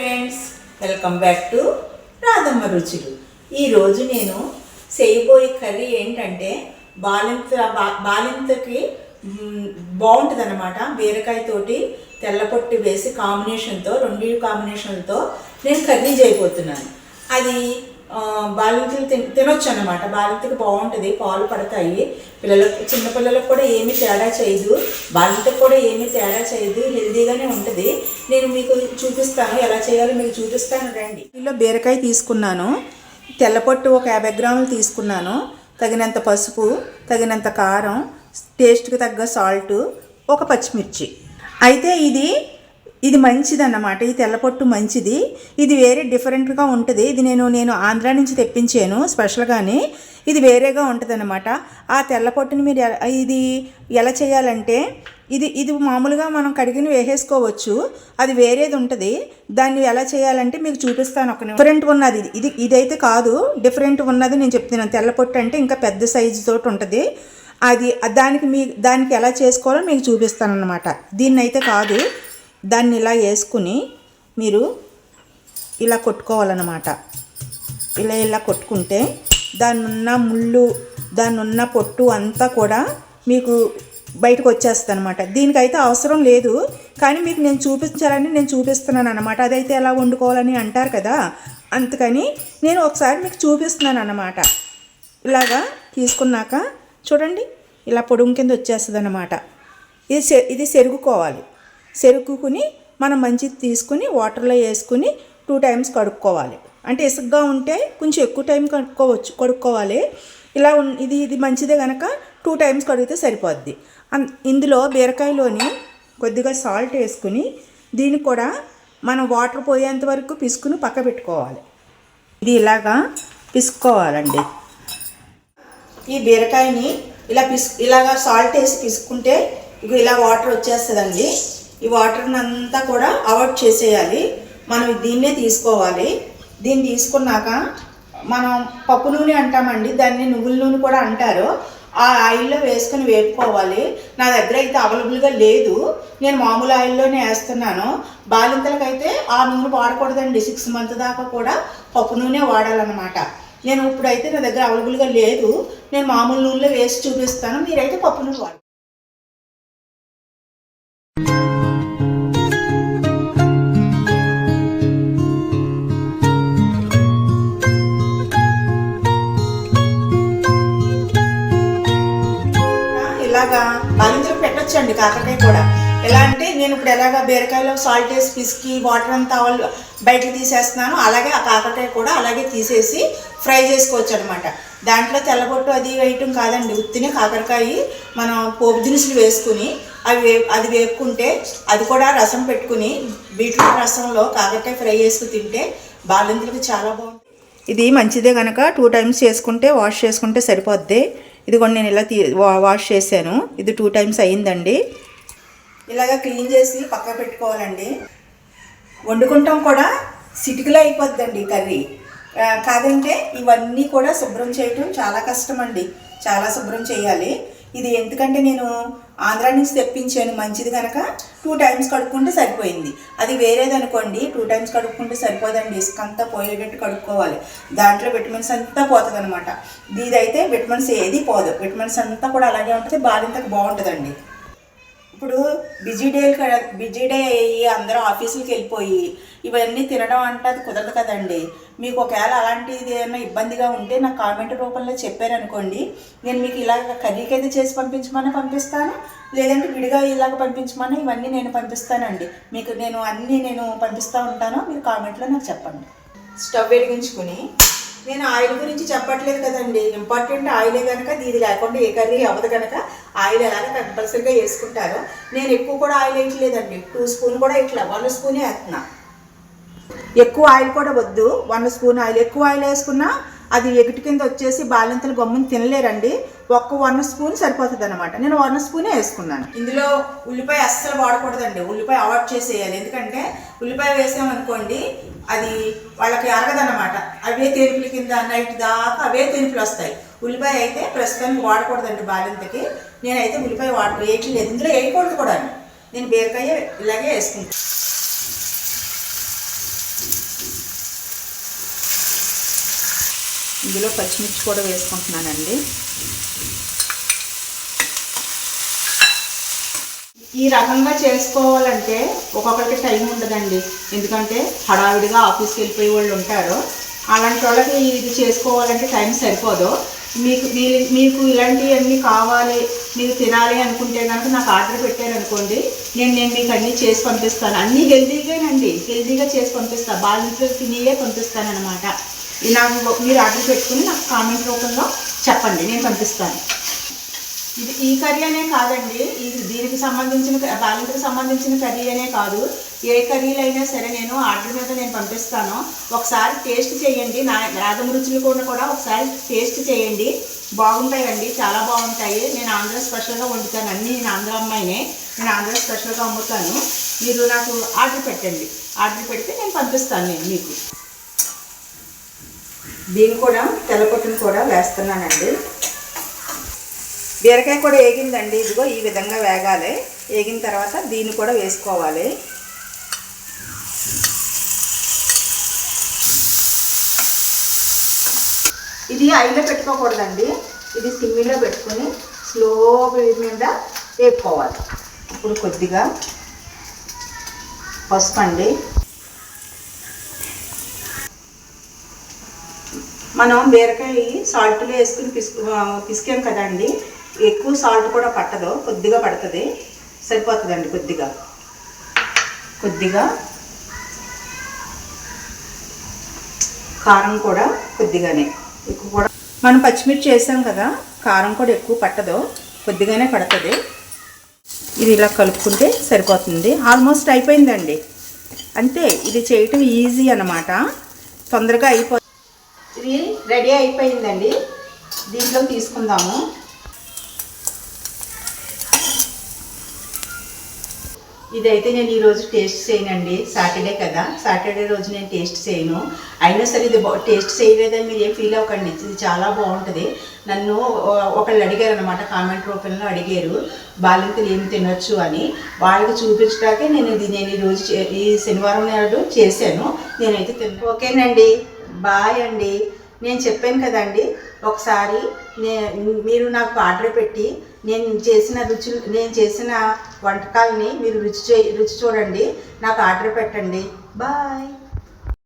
Friends, welcome back to Radhamma రుచులు. ఈరోజు నేను చేయబోయే కర్రీ ఏంటంటే బాలింతకి బాగుంటుంది అనమాట. బీరకాయతోటి తెల్లపొట్టు వేసి కాంబినేషన్తో, రెండు కాంబినేషన్తో నేను కర్రీ చేయబోతున్నాను. అది బాలింతలు తినొచ్చు అనమాట. బాలింతకి బాగుంటుంది, పాలు పడతాయి. పిల్లలకు, చిన్నపిల్లలకు కూడా ఏమీ తేడా చేయదు, బాలింతకు కూడా ఏమీ తేడా చేయదు, హెల్దీగానే ఉంటుంది. నేను మీకు చూపిస్తాను, ఎలా చేయాలో మీకు చూపిస్తాను రండి. ఇలా బీరకాయ తీసుకున్నాను, తెల్లపొట్టు ఒక 50 గ్రాములు తీసుకున్నాను, తగినంత పసుపు, తగినంత కారం, టేస్ట్కి తగ్గ సాల్ట్, ఒక పచ్చిమిర్చి. అయితే ఇది మంచిది అన్నమాట. ఈ తెల్లపొట్టు మంచిది. ఇది వేరే డిఫరెంట్గా ఉంటుంది. ఇది నేను ఆంధ్ర నుంచి తెప్పించాను స్పెషల్గాని. ఇది వేరేగా ఉంటుంది అన్నమాట. ఆ తెల్లపొట్టుని మీరు ఇది ఎలా చేయాలంటే, ఇది మామూలుగా మనం కడిగిన వేసేసుకోవచ్చు. అది వేరేది ఉంటుంది. దాన్ని ఎలా చేయాలంటే మీకు చూపిస్తాను. ఒక డిఫరెంట్ ఉన్నది ఇదైతే కాదు, డిఫరెంట్ ఉన్నది నేను చెప్తున్నాను. తెల్లపొట్టు అంటే ఇంకా పెద్ద సైజు తోటి ఉంటుంది. దానికి ఎలా చేసుకోవాలో మీకు చూపిస్తాను అన్నమాట. దీన్ని అయితే కాదు, దాన్ని ఇలా వేసుకుని మీరు ఇలా కొట్టుకోవాలన్నమాట. ఇలా కొట్టుకుంటే దాన్నున్న ముళ్ళు, దాన్నున్న పొట్టు అంతా కూడా మీకు బయటకు వచ్చేస్తుంది అనమాట. దీనికైతే అవసరం లేదు, కానీ మీకు నేను చూపించాలని నేను చూపిస్తున్నాను అనమాట. అదైతే ఎలా వండుకోవాలని అంటారు కదా, అందుకని నేను ఒకసారి మీకు చూపిస్తున్నాను అన్నమాట. ఇలాగా తీసుకున్నాక చూడండి, ఇలా పొడుము కింద వచ్చేస్తుంది అన్నమాట. ఇది సెరుగుకోవాలి. సెరుక్కుని మనం మంచిది తీసుకుని వాటర్లో వేసుకుని 2 times కడుక్కోవాలి. అంటే ఇసుగ్గా ఉంటే కొంచెం ఎక్కువ టైం కడుక్కోవాలి. ఇలా ఇది మంచిదే కనుక 2 times కడిగితే సరిపోద్ది. ఇందులో బీరకాయలోని కొద్దిగా సాల్ట్ వేసుకుని దీనికి కూడా మనం వాటర్ పోయేంత వరకు పిసుకుని పక్క పెట్టుకోవాలి. ఇది ఇలాగా పిసుక్కోవాలండి. ఈ బీరకాయని ఇలాగా సాల్ట్ వేసి పిసుకుంటే ఇలా వాటర్ వచ్చేస్తుందండి. ఈ వాటర్ని అంతా కూడా అవాయిడ్ చేసేయాలి. మనం దీన్నే తీసుకోవాలి. దీన్ని తీసుకున్నాక మనం పప్పు నూనె అంటామండి, దాన్ని నువ్వుల నూనె కూడా అంటారు. ఆ ఆయిల్లో వేసుకొని వేపుకోవాలి. నా దగ్గర అయితే అవైలబుల్గా లేదు, నేను మామూలు ఆయిల్లోనే వేస్తున్నాను. బాలింతలకైతే ఆ నూనె వాడకూడదండి. 6 months దాకా కూడా పప్పు నూనె వాడాలన్నమాట. నేను ఇప్పుడైతే నా దగ్గర అవైలబుల్గా లేదు, నేను మామూలు నూనెలో వేసి చూపిస్తాను. మీరైతే పప్పు నూనె వాడాలి. ఇలాగా బాలింతలు పెట్టొచ్చండి. కాకరకాయ కూడా ఎలా అంటే, నేను ఇప్పుడు ఎలాగా బీరకాయలో సాల్ట్ వేసి పిసికి వాటర్ అంతా బయటకు తీసేస్తున్నాను, అలాగే ఆ కాకరకాయ కూడా అలాగే తీసేసి ఫ్రై చేసుకోవచ్చు అనమాట. దాంట్లో తెల్లబొట్టు అది వేయటం కాదండి, ఉత్తినే కాకరకాయ మనం పోపు దినుసులు వేసుకుని అది వేపుకుంటే, అది కూడా రసం పెట్టుకుని బీట్రూట్ రసంలో కాకరకాయ ఫ్రై చేసుకుని తింటే బాలింతలకు చాలా బాగుంటుంది. ఇది మంచిదే కనుక 2 times చేసుకుంటే, వాష్ చేసుకుంటే సరిపోద్ది. ఇది కూడా నేను ఇలా వాష్ చేశాను. ఇది 2 times అయ్యిందండి. ఇలాగ క్లీన్ చేసి పక్క పెట్టుకోవాలండి. వండుకుంటాం కూడా సిటికలో అయిపోద్దండి కర్రీ. కాదంటే ఇవన్నీ కూడా శుభ్రం చేయటం చాలా కష్టం అండి, చాలా శుభ్రం చేయాలి. ఇది ఎందుకంటే నేను ఆంధ్ర నుంచి తెప్పించాను, మంచిది కనుక 2 times కడుక్కుంటే సరిపోయింది. అది వేరేది అనుకోండి, 2 times కడుక్కుంటే సరిపోదండి. ఇసుకంతా పోయేటట్టు కడుక్కోవాలి. దాంట్లో విటమిన్స్ అంతా పోతుంది అనమాట. ఇదైతే విటమిన్స్ ఏది పోదు, విటమిన్స్ అంతా కూడా అలాగే ఉంటుంది. బాలింతకు బాగుంటుందండి. ఇప్పుడు బిజీ డే అయ్యి అందరూ ఆఫీసులకు వెళ్ళిపోయి ఇవన్నీ తినడం అంటే అది కుదరదు కదండి. మీకు ఒకవేళ అలాంటిది ఏమైనా ఇబ్బందిగా ఉంటే నాకు కామెంట్ రూపంలో చెప్పారనుకోండి, నేను మీకు ఇలాగ కర్రీకి అయితే చేసి పంపిస్తాను, లేదంటే విడిగా ఇలాగ పంపించమని ఇవన్నీ నేను పంపిస్తానండి. మీకు నేను పంపిస్తూ ఉంటాను, మీరు కామెంట్లో నాకు చెప్పండి. స్టవ్ వెలిగించుకుని, నేను ఆయిల్ గురించి చెప్పట్లేదు కదండి, ఇంపార్టెంట్ ఆయిలే కనుక, ఇది లేకుండా ఏ కర్రీ అవ్వదు కనుక ఆయిల్ ఎలాగ కంపల్సరీగా వేసుకుంటారు. నేను ఎక్కువ కూడా ఆయిల్ వేయట్లేదండి, 2 spoon కూడా ఇట్లా 1 spoon వేస్తున్నా. ఎక్కువ ఆయిల్ కూడా వద్దు, 1 spoon ఆయిల్. ఎక్కువ ఆయిల్ వేసుకున్నా అది ఎగుటి కింద వచ్చేసి బాలింతలు గమ్ముని తినలేరండి. 1 spoon సరిపోతుంది అనమాట. నేను 1 spoon వేసుకున్నాను. ఇందులో ఉల్లిపాయ అస్సలు వాడకూడదండి, ఉల్లిపాయ అవాయిడ్ చేసేయాలి. ఎందుకంటే ఉల్లిపాయ వేసామనుకోండి అది వాళ్ళకి అరగదన్నమాట. అవే తెనుపుల కింద నైట్ దాకా అవే తెనుపులు వస్తాయి. ఉల్లిపాయ అయితే ప్రస్తుతానికి వాడకూడదండి బాలింతకి. నేనైతే ఉల్లిపాయ వేయట్లేదు, ఇందులో వేయకూడదు కూడా. నేను బీరకాయ ఇలాగే వేసుకుంటాను. ఇందులో పచ్చిమిర్చి కూడా వేసుకుంటున్నానండి. ఈ రకంగా చేసుకోవాలంటే ఒక్కొక్కరికి టైం ఉండదండి, ఎందుకంటే హడావిడిగా ఆఫీస్కి వెళ్ళిపోయే వాళ్ళు ఉంటారు. అలాంటి వాళ్ళకి ఇది చేసుకోవాలంటే టైం సరిపోదు. మీకు ఇలాంటివన్నీ కావాలి, మీరు తినాలి అనుకుంటే కనుక నాకు ఆర్డర్ పెట్టారనుకోండి, నేను మీకు అన్నీ చేసి పంపిస్తాను. అన్నీ హెల్తీగా చేసి పంపిస్తాను. బాలింట్లో తినేయే పంపిస్తాను అనమాట. నాకు మీరు ఆర్డర్ పెట్టుకుని నాకు కామెంట్ రూపంలో చెప్పండి, నేను పంపిస్తాను. ఇది ఈ కర్రీ అనే కాదండి, ఇది దీనికి సంబంధించిన బాలింతకు సంబంధించిన కర్రీ అనే కాదు, ఏ కర్రీలు అయినా సరే నేను ఆర్డర్ మీద నేను పంపిస్తాను. ఒకసారి టేస్ట్ చేయండి. నా యాగం రుచులు కూడా ఒకసారి టేస్ట్ చేయండి. బాగుంటాయండి, చాలా బాగుంటాయి. నేను ఆంధ్ర స్పెషల్గా వండుతాను అన్నీ. నేను ఆంధ్ర అమ్మాయినే, నేను ఆంధ్ర స్పెషల్గా అమ్ముతాను. మీరు నాకు ఆర్డర్ పెట్టండి, ఆర్డర్ పెడితే నేను పంపిస్తాను మీకు. దీన్ని కూడా తెల్లకొట్టును కూడా వేస్తున్నానండి. బీరకాయ కూడా వేగిందండి, ఇదిగో ఈ విధంగా వేగాలి. వేగిన తర్వాత దీన్ని కూడా వేసుకోవాలి. ఇది ఐలో పెట్టుకోకూడదండి, ఇది సిమ్మిలో పెట్టుకొని స్లో మీద వేపుకోవాలి. ఇప్పుడు కొద్దిగా పసుపు అండి. మనం బీరకాయ సాల్ట్లో వేసుకుని పిసికాం కదండి, ఎక్కువ సాల్ట్ కూడా పట్టదు, కొద్దిగా పడుతుంది, సరిపోతుందండి. కొద్దిగా కారం కూడా కొద్దిగానే, ఎక్కువ కూడా. మనం పచ్చిమిర్చి వేసాం కదా, కారం కూడా ఎక్కువ పట్టదు, కొద్దిగానే పడుతుంది. ఇది ఇలా కలుపుకుంటే సరిపోతుంది. ఆల్మోస్ట్ అయిపోయిందండి, అంతే. ఇది చేయటం ఈజీ అన్నమాట, తొందరగా అయిపోతుంది. ఇది రెడీ అయిపోయిందండి, దీంట్లో తీసుకుందాము. ఇదైతే నేను ఈరోజు టేస్ట్ చేయనండి, సాటర్డే కదా, సాటర్డే రోజు నేను టేస్ట్ చేయను. అయినా సరే ఇది టేస్ట్ చేయలేదని మీరు ఏం ఫీల్ అవ్వకండి, ఇది చాలా బాగుంటుంది. నన్ను ఒకళ్ళు అడిగారు అనమాట, కామెంట్ రూపంలో అడిగారు బాలింతలు ఏమి తినొచ్చు అని. వాళ్ళకి చూపించడాకే నేను ఈరోజు ఈ శనివారం నాడు చేశాను. నేనైతే తిన్నాను. ఓకేనండి, బాయ్ అండి. నేను చెప్పాను కదండి, ఒకసారి మీరు నాకు ఆర్డర్ పెట్టి నేను చేసిన వంటకాలని మీరు రుచి చూడండి, నాకు ఆర్డర్ పెట్టండి. బాయ్.